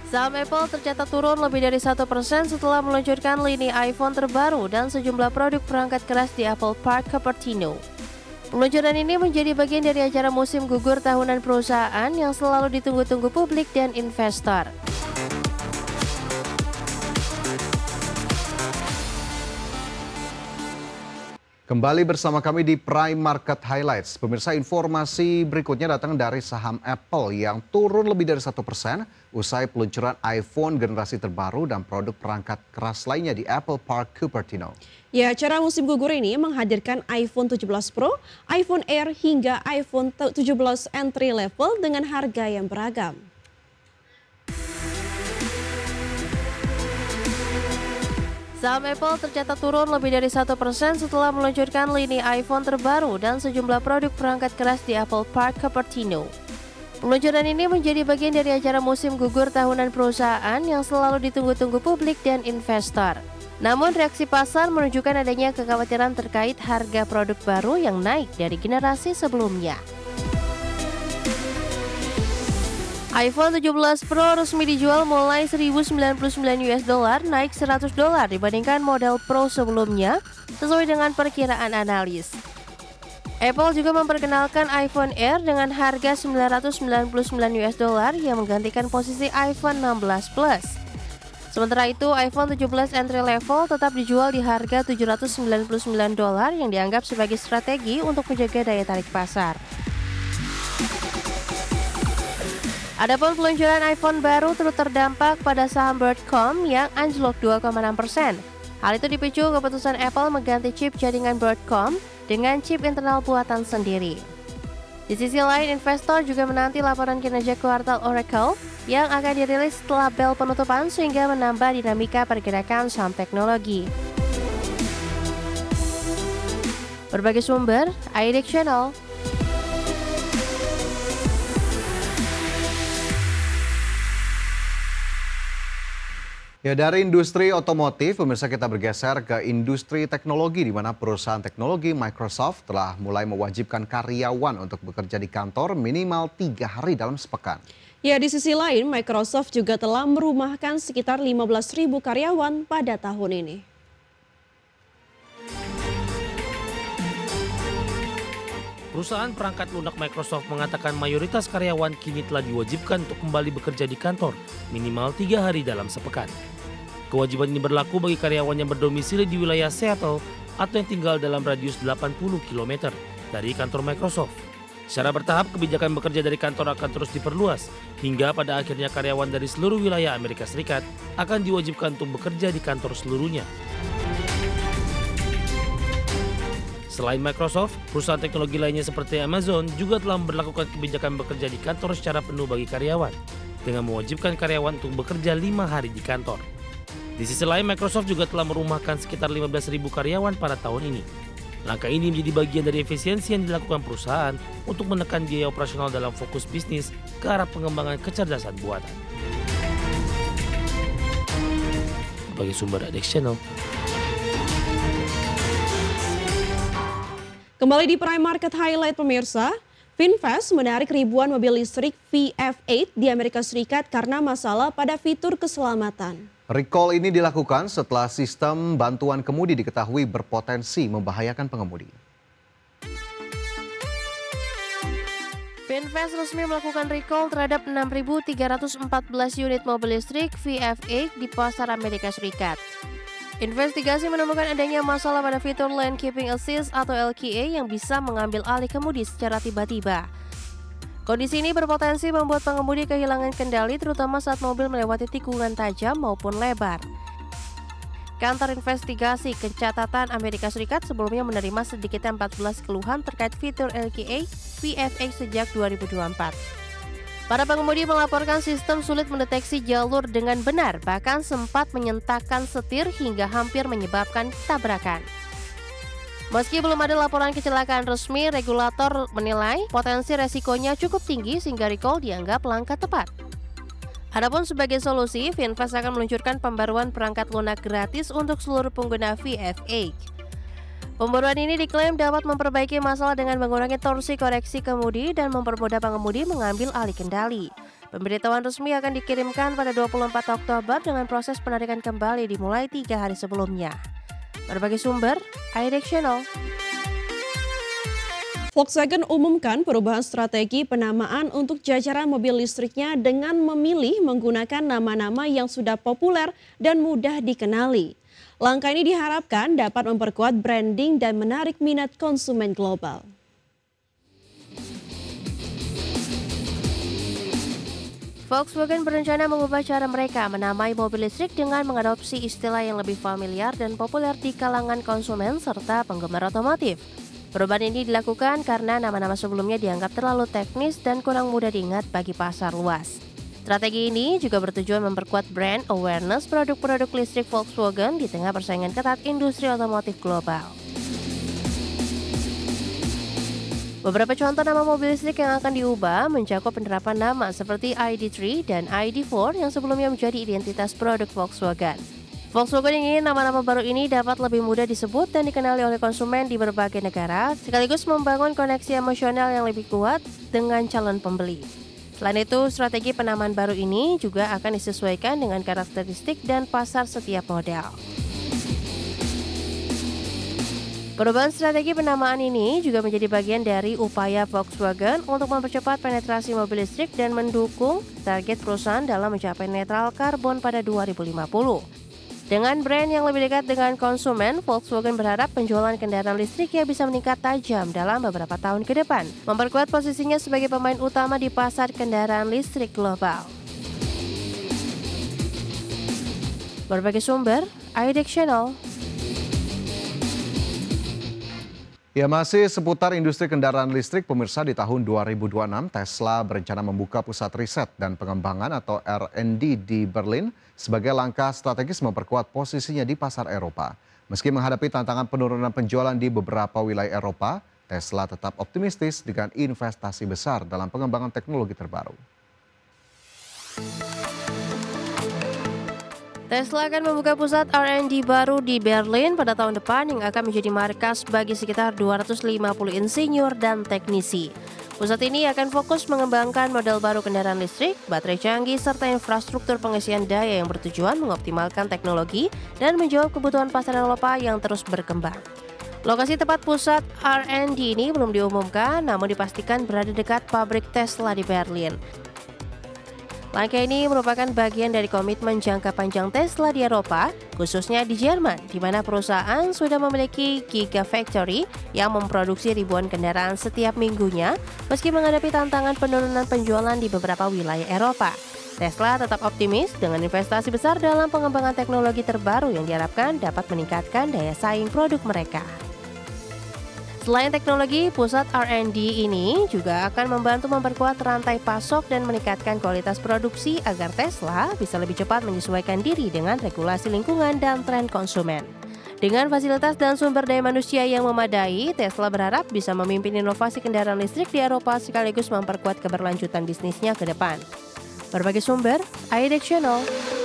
Saham Apple tercatat turun lebih dari 1% setelah meluncurkan lini iPhone terbaru dan sejumlah produk perangkat keras di Apple Park Cupertino. Peluncuran ini menjadi bagian dari acara musim gugur tahunan perusahaan yang selalu ditunggu-tunggu publik dan investor. Kembali bersama kami di Prime Market Highlights. Pemirsa, informasi berikutnya datang dari saham Apple yang turun lebih dari 1% usai peluncuran iPhone generasi terbaru dan produk perangkat keras lainnya di Apple Park Cupertino. Ya, acara musim gugur ini menghadirkan iPhone 17 Pro, iPhone Air hingga iPhone 17 entry level dengan harga yang beragam. Saham Apple tercatat turun lebih dari 1% setelah meluncurkan lini iPhone terbaru dan sejumlah produk perangkat keras di Apple Park Cupertino. Peluncuran ini menjadi bagian dari acara musim gugur tahunan perusahaan yang selalu ditunggu-tunggu publik dan investor. Namun reaksi pasar menunjukkan adanya kekhawatiran terkait harga produk baru yang naik dari generasi sebelumnya. iPhone 17 Pro resmi dijual mulai $1.099 naik $100 dibandingkan model Pro sebelumnya sesuai dengan perkiraan analis. Apple juga memperkenalkan iPhone Air dengan harga $999 yang menggantikan posisi iPhone 16 Plus. Sementara itu, iPhone 17 entry level tetap dijual di harga $799 yang dianggap sebagai strategi untuk menjaga daya tarik pasar. Adapun peluncuran iPhone baru turut terdampak pada saham Broadcom yang anjlok 2,6%. Hal itu dipicu keputusan Apple mengganti chip jaringan Broadcom dengan chip internal buatan sendiri. Di sisi lain, investor juga menanti laporan kinerja kuartal Oracle yang akan dirilis setelah bel penutupan sehingga menambah dinamika pergerakan saham teknologi. Berbagai sumber, iDex Channel. Ya, dari industri otomotif, pemirsa, kita bergeser ke industri teknologi di mana perusahaan teknologi Microsoft telah mulai mewajibkan karyawan untuk bekerja di kantor minimal 3 hari dalam sepekan. Ya, di sisi lain Microsoft juga telah merumahkan sekitar 15.000 karyawan pada tahun ini. Perusahaan perangkat lunak Microsoft mengatakan mayoritas karyawan kini telah diwajibkan untuk kembali bekerja di kantor minimal 3 hari dalam sepekan. Kewajiban ini berlaku bagi karyawan yang berdomisili di wilayah Seattle atau yang tinggal dalam radius 80 km dari kantor Microsoft. Secara bertahap, kebijakan bekerja dari kantor akan terus diperluas hingga pada akhirnya karyawan dari seluruh wilayah Amerika Serikat akan diwajibkan untuk bekerja di kantor seluruhnya. Selain Microsoft, perusahaan teknologi lainnya seperti Amazon juga telah memberlakukan kebijakan bekerja di kantor secara penuh bagi karyawan, dengan mewajibkan karyawan untuk bekerja 5 hari di kantor. Di sisi lain, Microsoft juga telah merumahkan sekitar 15.000 karyawan pada tahun ini. Langkah ini menjadi bagian dari efisiensi yang dilakukan perusahaan untuk menekan biaya operasional dalam fokus bisnis ke arah pengembangan kecerdasan buatan. Bagi sumber iDex Channel. Kembali di Prime Market Highlight, pemirsa. VinFast menarik ribuan mobil listrik VF8 di Amerika Serikat karena masalah pada fitur keselamatan. Recall ini dilakukan setelah sistem bantuan kemudi diketahui berpotensi membahayakan pengemudi. VinFast resmi melakukan recall terhadap 6.314 unit mobil listrik VF8 di pasar Amerika Serikat. Investigasi menemukan adanya masalah pada fitur Lane Keeping Assist atau LKA yang bisa mengambil alih kemudi secara tiba-tiba. Kondisi ini berpotensi membuat pengemudi kehilangan kendali terutama saat mobil melewati tikungan tajam maupun lebar. Kantor Investigasi Pencatatan Amerika Serikat sebelumnya menerima sedikitnya 14 keluhan terkait fitur LKA VF8 sejak 2024. Para pengemudi melaporkan sistem sulit mendeteksi jalur dengan benar, bahkan sempat menyentakkan setir hingga hampir menyebabkan tabrakan. Meski belum ada laporan kecelakaan resmi, regulator menilai potensi resikonya cukup tinggi sehingga recall dianggap langkah tepat. Adapun sebagai solusi, VinFast akan meluncurkan pembaruan perangkat lunak gratis untuk seluruh pengguna VF8. Pembaruan ini diklaim dapat memperbaiki masalah dengan mengurangi torsi koreksi kemudi dan mempermudah pengemudi mengambil alih kendali. Pemberitahuan resmi akan dikirimkan pada 24 Oktober dengan proses penarikan kembali dimulai 3 hari sebelumnya. Berbagai sumber, iDirect. Volkswagen umumkan perubahan strategi penamaan untuk jajaran mobil listriknya dengan memilih menggunakan nama-nama yang sudah populer dan mudah dikenali. Langkah ini diharapkan dapat memperkuat branding dan menarik minat konsumen global. Volkswagen berencana mengubah cara mereka menamai mobil listrik dengan mengadopsi istilah yang lebih familiar dan populer di kalangan konsumen serta penggemar otomotif. Perubahan ini dilakukan karena nama-nama sebelumnya dianggap terlalu teknis dan kurang mudah diingat bagi pasar luas. Strategi ini juga bertujuan memperkuat brand awareness produk-produk listrik Volkswagen di tengah persaingan ketat industri otomotif global. Beberapa contoh nama mobil listrik yang akan diubah mencakup penerapan nama seperti ID3 dan ID4 yang sebelumnya menjadi identitas produk Volkswagen. Volkswagen ingin nama-nama baru ini dapat lebih mudah disebut dan dikenali oleh konsumen di berbagai negara, sekaligus membangun koneksi emosional yang lebih kuat dengan calon pembeli. Selain itu, strategi penamaan baru ini juga akan disesuaikan dengan karakteristik dan pasar setiap model. Perubahan strategi penamaan ini juga menjadi bagian dari upaya Volkswagen untuk mempercepat penetrasi mobil listrik dan mendukung target perusahaan dalam mencapai netral karbon pada 2050. Dengan brand yang lebih dekat dengan konsumen, Volkswagen berharap penjualan kendaraan listrik bisa meningkat tajam dalam beberapa tahun ke depan, memperkuat posisinya sebagai pemain utama di pasar kendaraan listrik global. Berbagai sumber, iDirect. Ya, masih seputar industri kendaraan listrik, pemirsa, di tahun 2026 Tesla berencana membuka pusat riset dan pengembangan atau R&D di Berlin sebagai langkah strategis memperkuat posisinya di pasar Eropa. Meski menghadapi tantangan penurunan penjualan di beberapa wilayah Eropa, Tesla tetap optimistis dengan investasi besar dalam pengembangan teknologi terbaru. Tesla akan membuka pusat R&D baru di Berlin pada tahun depan yang akan menjadi markas bagi sekitar 250 insinyur dan teknisi. Pusat ini akan fokus mengembangkan model baru kendaraan listrik, baterai canggih, serta infrastruktur pengisian daya yang bertujuan mengoptimalkan teknologi dan menjawab kebutuhan pasar Eropa yang terus berkembang. Lokasi tepat pusat R&D ini belum diumumkan, namun dipastikan berada dekat pabrik Tesla di Berlin. Langkah ini merupakan bagian dari komitmen jangka panjang Tesla di Eropa, khususnya di Jerman, di mana perusahaan sudah memiliki Gigafactory yang memproduksi ribuan kendaraan setiap minggunya, meski menghadapi tantangan penurunan penjualan di beberapa wilayah Eropa. Tesla tetap optimis dengan investasi besar dalam pengembangan teknologi terbaru yang diharapkan dapat meningkatkan daya saing produk mereka. Selain teknologi, pusat R&D ini juga akan membantu memperkuat rantai pasok dan meningkatkan kualitas produksi agar Tesla bisa lebih cepat menyesuaikan diri dengan regulasi lingkungan dan tren konsumen. Dengan fasilitas dan sumber daya manusia yang memadai, Tesla berharap bisa memimpin inovasi kendaraan listrik di Eropa sekaligus memperkuat keberlanjutan bisnisnya ke depan. Berbagai sumber, iDirect.